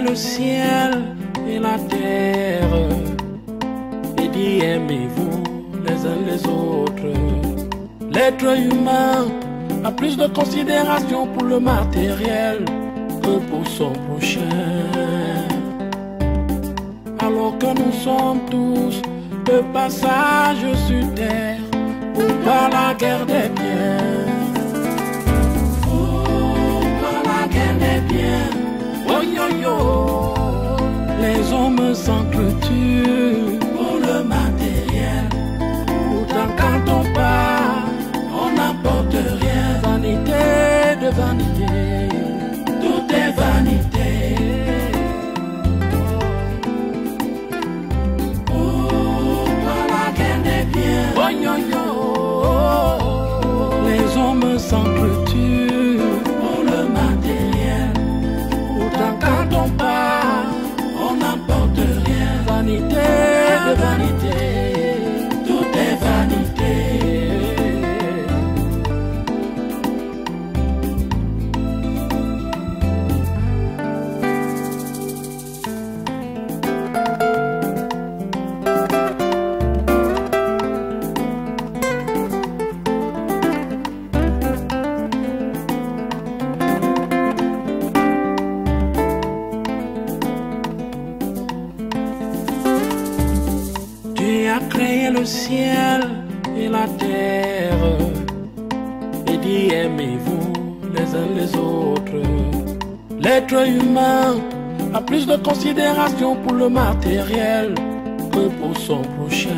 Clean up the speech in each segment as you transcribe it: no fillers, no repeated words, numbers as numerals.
le ciel et la terre et dit aimez-vous les uns les autres. L'être humain a plus de considération pour le matériel que pour son prochain. Alors que nous sommes tous de passage sur terre pour pas la guerre des biens. Oh, pas la guerre des biens. Oh yo yo, les hommes s'entretuent pour le matériel. Pourtant quand on part, on n'apporte rien. Vanité de vanité, tout est vanité. Oh, pas la guerre des biens. Oh yo yo, les hommes s'entretuent pour le matériel. Pourtant quand on part, on n'apporte rien. Vanité de vanité, tout est vanité. Créé le ciel et la terre et dit aimez-vous les uns les autres. L'être humain a plus de considération pour le matériel que pour son prochain.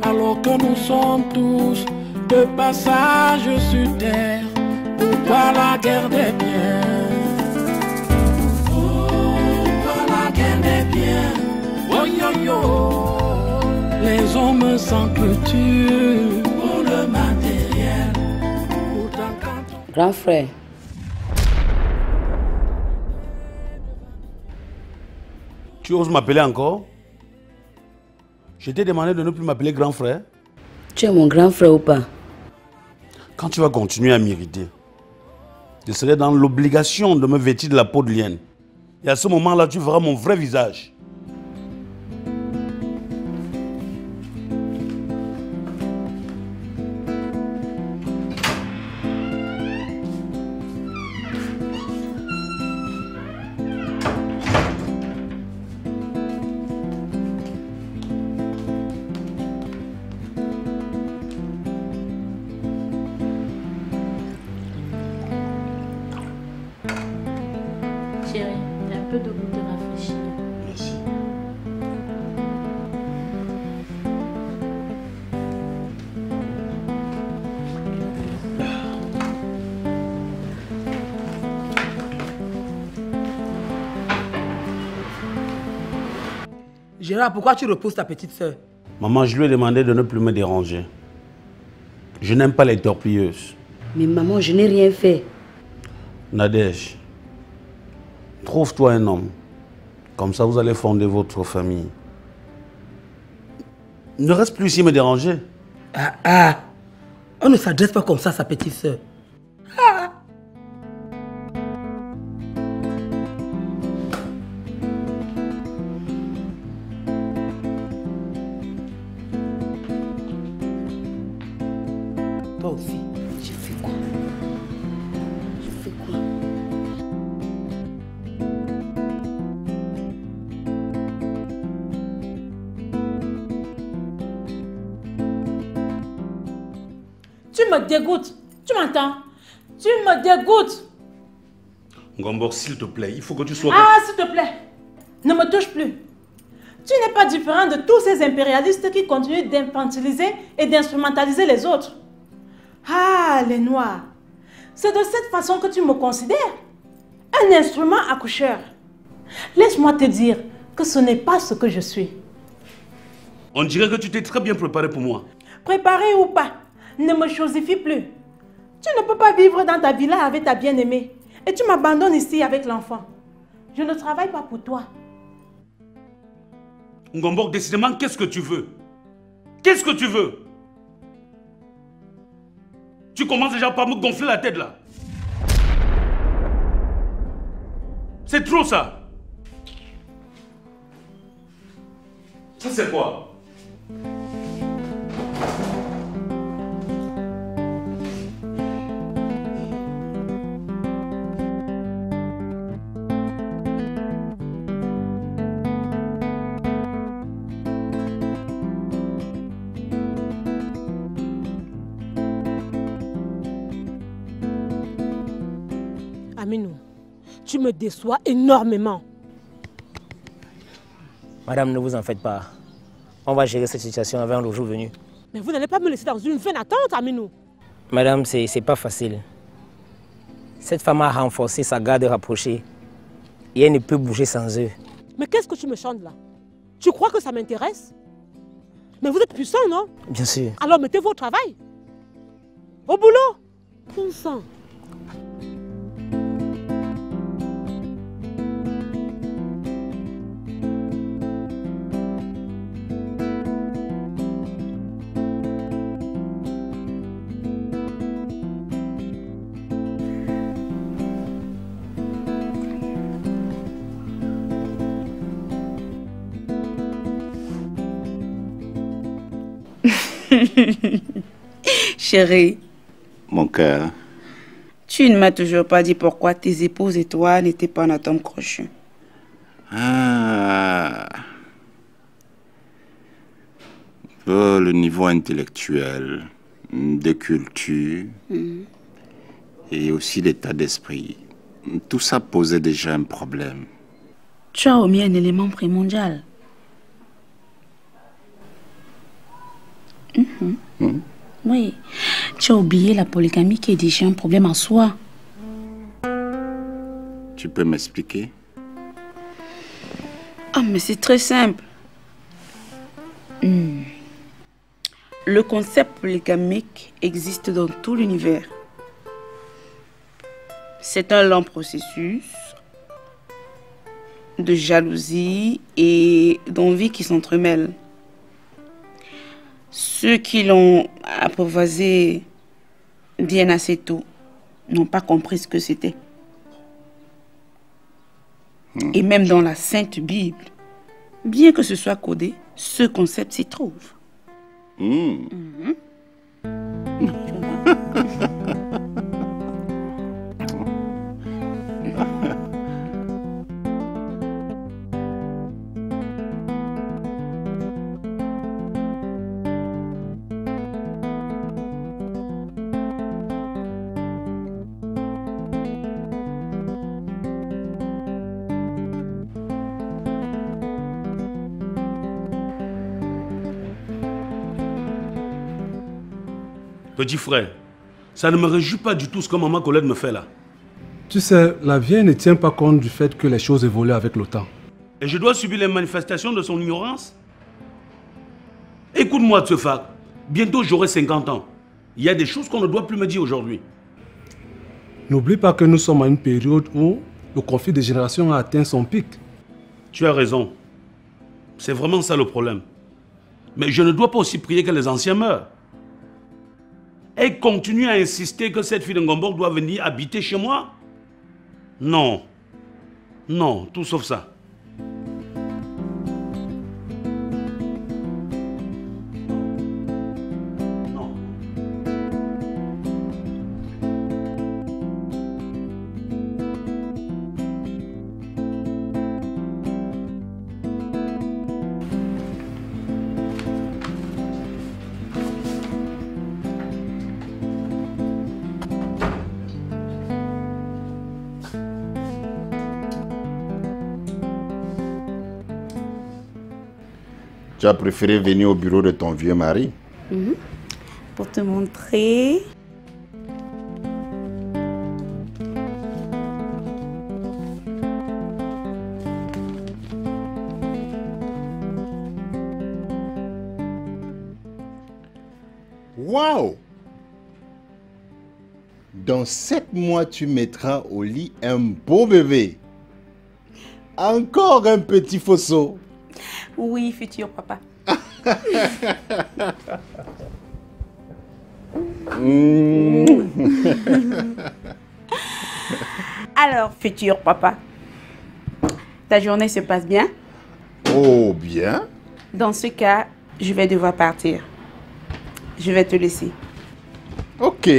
Alors que nous sommes tous de passage sur terre pour pas la guerre des biens. Oh, pas la guerre des biens. Oh yo yo, les hommes s'entretuent pour le matériel. Grand frère. Tu oses m'appeler encore? Je t'ai demandé de ne plus m'appeler grand frère. Tu es mon grand frère ou pas? Quand tu vas continuer à m'irriter, je serai dans l'obligation de me vêtir de la peau de lienne. Et à ce moment-là, tu verras mon vrai visage. Chérie, il y a un peu de goût de rafraîchir. Merci. Gérard, pourquoi tu repousses ta petite sœur? Maman, je lui ai demandé de ne plus me déranger. Je n'aime pas les torpilleuses. Mais maman, je n'ai rien fait. Nadège, trouve-toi un homme. Comme ça, vous allez fonder votre famille. Ne reste plus ici me déranger. On ne s'adresse pas comme ça à sa petite sœur. Toi aussi. J'ai fait quoi? J'ai fait quoi? Tu me dégoûtes. Tu m'entends? Tu me dégoûtes. Ngombor, s'il te plaît, il faut que tu sois... Ah, s'il te plaît. Ne me touche plus. Tu n'es pas différent de tous ces impérialistes qui continuent d'infantiliser et d'instrumentaliser les autres. Ah, les Noirs. C'est de cette façon que tu me considères. Un instrument accoucheur. Laisse-moi te dire que ce n'est pas ce que je suis. On dirait que tu t'es très bien préparé pour moi. Préparé ou pas, ne me chosifie plus. Tu ne peux pas vivre dans ta villa avec ta bien-aimée. Et tu m'abandonnes ici avec l'enfant. Je ne travaille pas pour toi. Ngombor, décidément, qu'est-ce que tu veux? Qu'est-ce que tu veux? Tu commences déjà par me gonfler la tête là. C'est trop ça. Ça c'est quoi? Aminou, tu me déçois énormément. Madame, ne vous en faites pas. On va gérer cette situation avant le jour venu. Mais vous n'allez pas me laisser dans une vaine attente, Aminou. Madame, c'est pas facile. Cette femme a renforcé sa garde rapprochée et elle ne peut bouger sans eux. Mais qu'est-ce que tu me chantes là? Tu crois que ça m'intéresse? Mais vous êtes puissant, non? Bien sûr. Alors mettez-vous au travail. Au boulot. Bon sang. Chérie, Mon cœur, tu ne m'as toujours pas dit pourquoi tes épouses et toi n'étaient pas en atome crochu. ah, oh, le niveau intellectuel, de culture et aussi l'état d'esprit, tout ça posait déjà un problème. Tu as omis un élément primordial. Oui, tu as oublié la polygamie qui est déjà un problème en soi. Tu peux m'expliquer? Ah, mais c'est très simple. Le concept polygamique existe dans tout l'univers. C'est un lent processus de jalousie et d'envie qui s'entremêlent. Ceux qui l'ont apprivoisé bien assez tôt n'ont pas compris ce que c'était. Et même dans la Sainte Bible, bien que ce soit codé, ce concept s'y trouve. Petit frère, ça ne me réjouit pas du tout ce que maman Colette me fait là. Tu sais, la vieille ne tient pas compte du fait que les choses évoluent avec le temps. Et je dois subir les manifestations de son ignorance? Écoute-moi, Tsefak. Bientôt j'aurai 50 ans. Il y a des choses qu'on ne doit plus me dire aujourd'hui. N'oublie pas que nous sommes à une période où le conflit des générations a atteint son pic. Tu as raison. C'est vraiment ça le problème. Mais je ne dois pas aussi prier que les anciens meurent. Et continue à insister que cette fille de Ngomborg doit venir habiter chez moi? Non. Non, tout sauf ça. Non. Tu as préféré venir au bureau de ton vieux mari? Pour te montrer. Waouh! Dans 7 mois, tu mettras au lit un beau bébé. Encore un petit fausceau. Oui, futur papa. Alors, futur papa, Ta journée se passe bien? Oh, bien. Dans ce cas, je vais devoir partir. Je vais te laisser. Ok.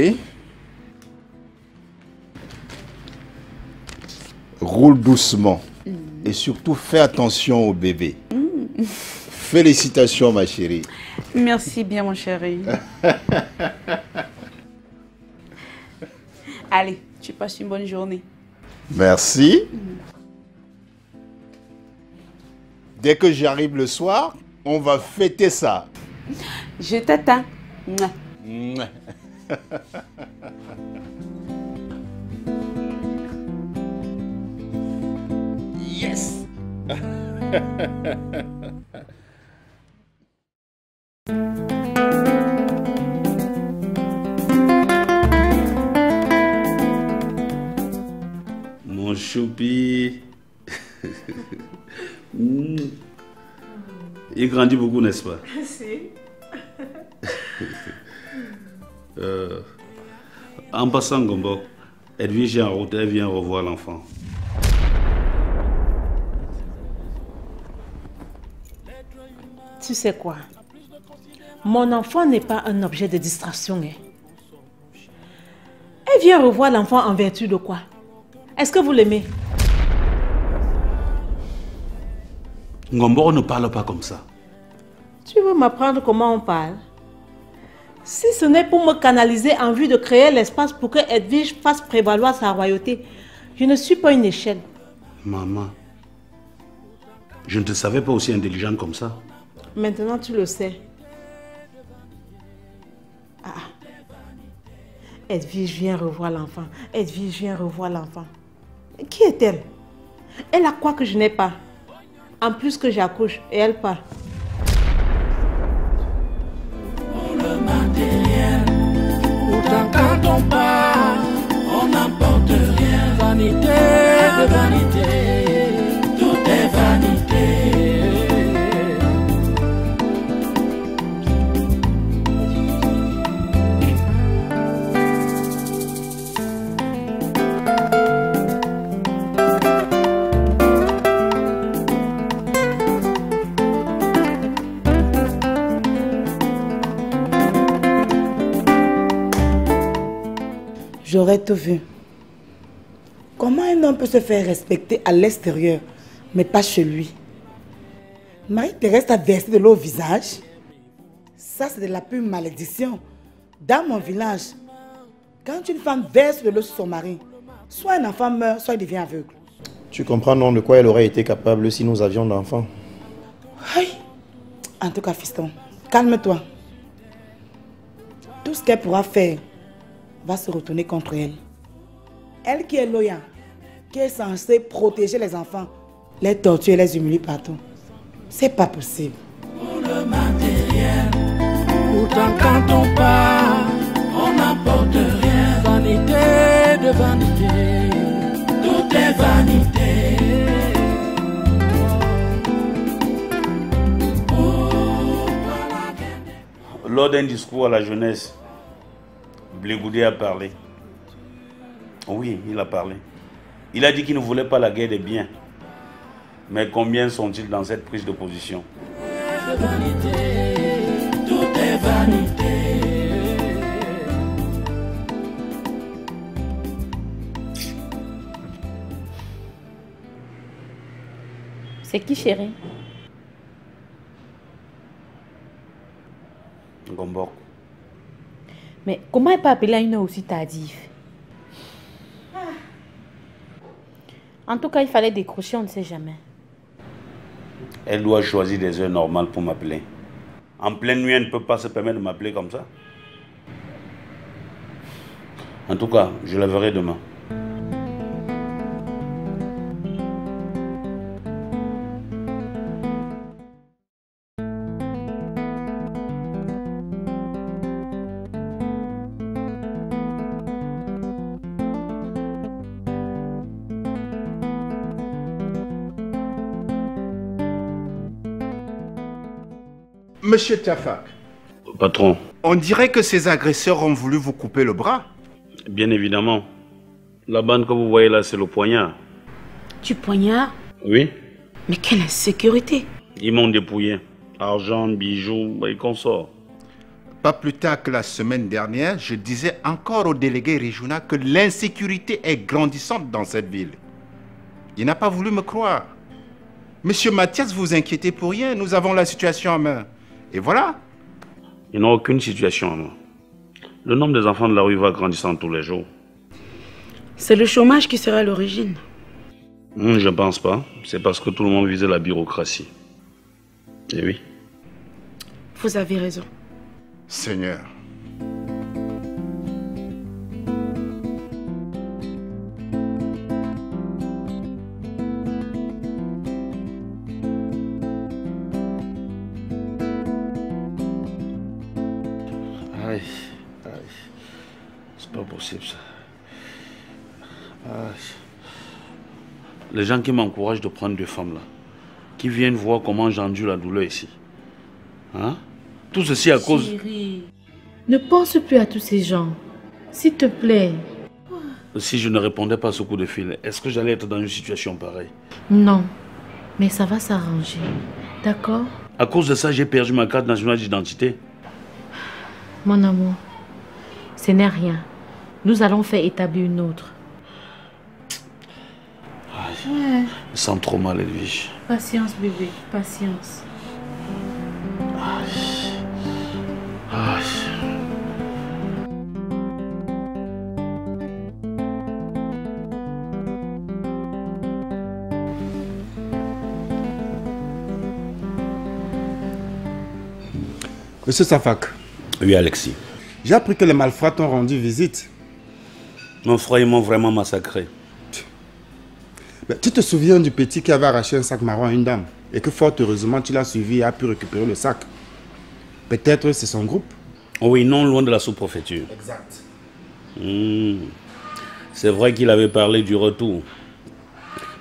Roule doucement. Et surtout, fais attention au bébé. Félicitations, ma chérie. Merci bien, mon chéri. Allez, tu passes une bonne journée. Merci. Dès que j'arrive le soir, on va fêter ça. Je t'attends. Yes. Mon choupi. Il grandit beaucoup, n'est-ce pas? Si. En passant, Gombo, Edwige est en route, elle vient revoir l'enfant. Tu sais quoi? Mon enfant n'est pas un objet de distraction. Hein. Elle vient revoir l'enfant en vertu de quoi? Est-ce que vous l'aimez? Ngombo ne parle pas comme ça. Tu veux m'apprendre comment on parle? Si ce n'est pour me canaliser en vue de créer l'espace pour que Edwige fasse prévaloir sa royauté, je ne suis pas une échelle. Maman, je ne te savais pas aussi intelligente comme ça. Maintenant, tu le sais. Ah. Edwige vient revoir l'enfant. Edwige vient revoir l'enfant. Qui est-elle? Elle a quoi que je n'ai pas? En plus que j'accouche et elle part. Pour le matériel, pourtant quand on part, on n'apporte rien. Vanité de vanité, tout est vanité. J'aurais tout vu. Comment un homme peut se faire respecter à l'extérieur, mais pas chez lui? Marie-Thérèse t'a versé de l'eau au visage? Ça, c'est de la pure malédiction. Dans mon village, quand une femme verse de l'eau sur son mari, soit un enfant meurt, soit il devient aveugle. Tu comprends non de quoi elle aurait été capable si nous avions d'enfants? Aïe. En tout cas, fiston, calme-toi. Tout ce qu'elle pourra faire va se retourner contre elle. Elle qui est loyale, qui est censée protéger les enfants, les torturer et les humilier partout. C'est pas possible. Pour le matériel, pourtant quand on part, on n'apporte rien. Vanité de vanité, tout est vanité. Lors d'un discours à la jeunesse, Blegoudé a parlé. Oui, il a parlé. Il a dit qu'il ne voulait pas la guerre des biens. Mais combien sont-ils dans cette prise de position? Tout est vanité. C'est qui, chérie? Gombok. Mais comment elle peut appeler à une heure aussi tardive? En tout cas, il fallait décrocher, on ne sait jamais. Elle doit choisir des heures normales pour m'appeler. En pleine nuit, elle ne peut pas se permettre de m'appeler comme ça. En tout cas, je la verrai demain. Monsieur Tafak. Patron. On dirait que ces agresseurs ont voulu vous couper le bras. Bien évidemment. La bande que vous voyez là, c'est le poignard. Tu poignards? Oui. Mais quelle insécurité! Ils m'ont dépouillé. Argent, bijoux et consorts. Pas plus tard que la semaine dernière, je disais encore au délégué régional que l'insécurité est grandissante dans cette ville. Il n'a pas voulu me croire. Monsieur Mathias, vous inquiétez pour rien, nous avons la situation en main. Et voilà. Ils n'ont aucune situation en main. Le nombre des enfants de la rue va grandissant tous les jours. C'est le chômage qui sera à l'origine. Je ne pense pas. C'est parce que tout le monde visait la bureaucratie. Et oui. Vous avez raison. Seigneur. Aïe, aïe. C'est pas possible ça. Aïe. Les gens qui m'encouragent de prendre deux femmes là, qui viennent voir comment j'endure la douleur ici. Hein? Tout ceci à cause... Chérie, ne pense plus à tous ces gens. S'il te plaît. Si je ne répondais pas à ce coup de fil, est-ce que j'allais être dans une situation pareille? Non, mais ça va s'arranger. D'accord? À cause de ça, j'ai perdu ma carte nationale d'identité. Mon amour, ce n'est rien. Nous allons faire établir une autre. Aïe. Ouais. Je me sens trop mal, Edwige. Patience, bébé, patience. Aïe. Aïe. Monsieur Safak. Oui, Alexis. J'ai appris que les malfrats t'ont rendu visite. Mon frère, ils m'ont vraiment massacré. Mais tu te souviens du petit qui avait arraché un sac marron à une dame et que fort heureusement tu l'as suivi et a pu récupérer le sac. Peut-être c'est son groupe. Oui, non loin de la sous-préfecture. Exact. C'est vrai qu'il avait parlé du retour.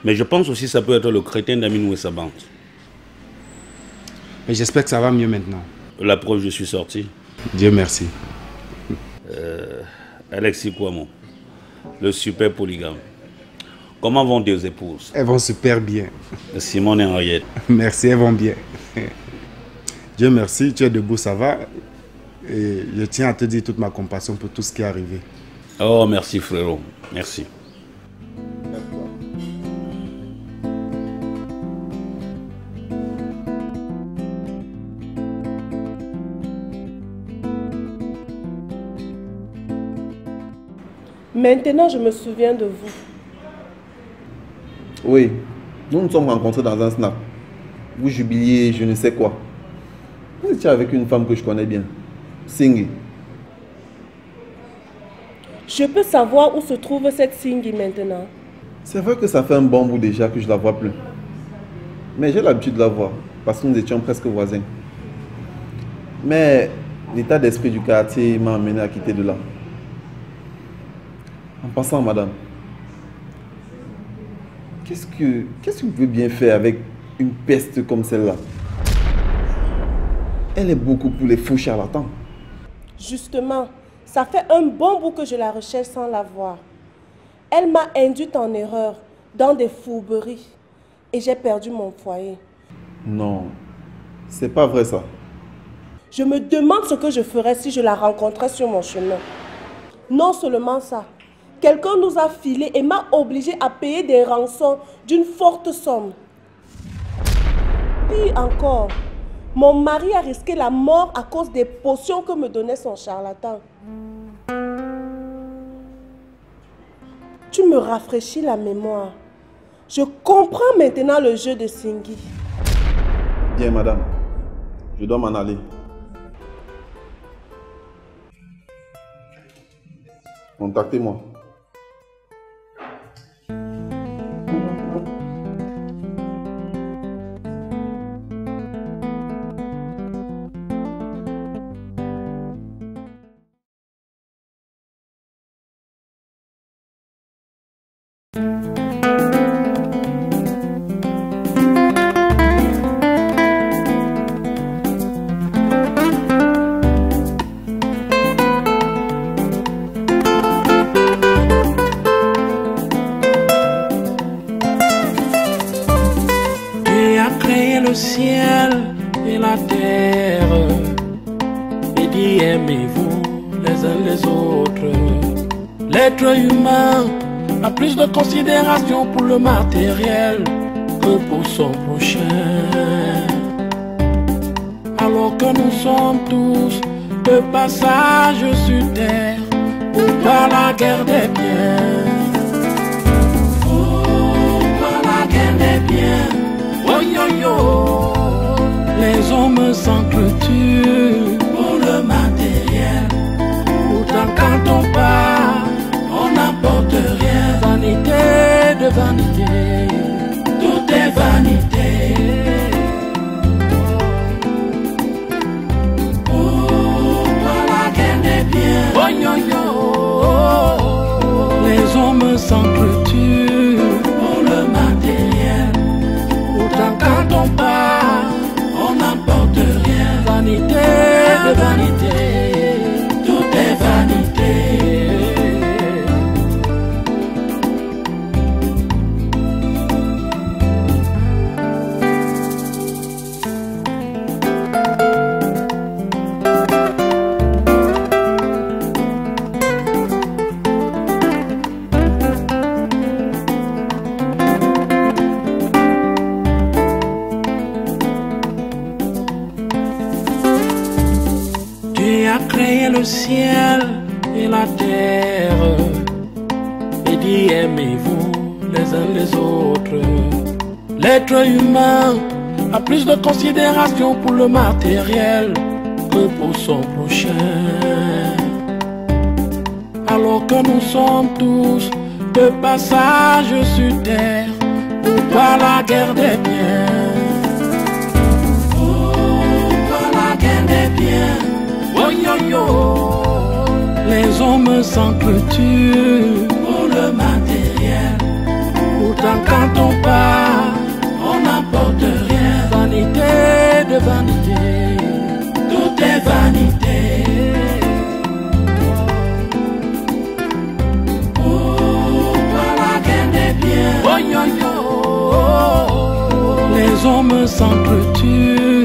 Mais je pense aussi que ça peut être le crétin d'Aminou et sa bande. Mais j'espère que ça va mieux maintenant. La preuve, je suis sorti. Dieu merci. Alexis Kouamouo, le super polygame. Comment vont tes épouses? Elles vont super bien. Simone et Henriette. Merci, elles vont bien. Dieu merci, tu es debout, ça va. Et je tiens à te dire toute ma compassion pour tout ce qui est arrivé. Oh, merci frérot, merci. Maintenant, je me souviens de vous. Oui, nous nous sommes rencontrés dans un snap. Vous jubiliez, je ne sais quoi. Vous étiez avec une femme que je connais bien, Singhi. Je peux savoir où se trouve cette Singhi maintenant? C'est vrai que ça fait un bon bout déjà que je la vois plus. Mais j'ai l'habitude de la voir, parce que nous étions presque voisins. Mais l'état d'esprit du quartier m'a amené à quitter de là. En passant, madame, qu'est-ce que vous pouvez bien faire avec une peste comme celle-là? Elle est beaucoup pour les faux charlatans. Justement, ça fait un bon bout que je la recherche sans la voir. Elle m'a induite en erreur, dans des fourberies, et j'ai perdu mon foyer. Non, c'est pas vrai ça. Je me demande ce que je ferais si je la rencontrais sur mon chemin. Non seulement ça, quelqu'un nous a filé et m'a obligé à payer des rançons d'une forte somme. Pire encore, mon mari a risqué la mort à cause des potions que me donnait son charlatan. Tu me rafraîchis la mémoire. Je comprends maintenant le jeu de Singhi. Bien, madame, je dois m'en aller. Contactez-moi. le ciel et la terre et dit aimez-vous les uns les autres. L'être humain a plus de considération pour le matériel que pour son prochain. Alors que nous sommes tous de passage sur terre, pourquoi la guerre des biens? Pourquoi la guerre des biens? Oh yo yo, les hommes s'entretuent pour le matériel. Pourtant quand on part, on n'apporte rien. Vanité de vanité, tout est vanité. Pourquoi la guerre des biens? Oh yo yo, les hommes s'entretuent pour le matériel. Pourtant quand on part, on n'apporte rien. Vanité de vanité, tout est vanité. Créé le ciel et la terre et dit aimez-vous les uns les autres. L'être humain a plus de considération pour le matériel que pour son prochain. Alors que nous sommes tous de passage sur terre, pourquoi la guerre des biens? Pourquoi la guerre des biens? Oh yo yo, les hommes s'entretuent pour le matériel. Pourtant quand on part, on n'apporte rien. Vanité de vanité, tout est vanité. Pourquoi la guerre des biens? Oh yo yo, les hommes s'entretuent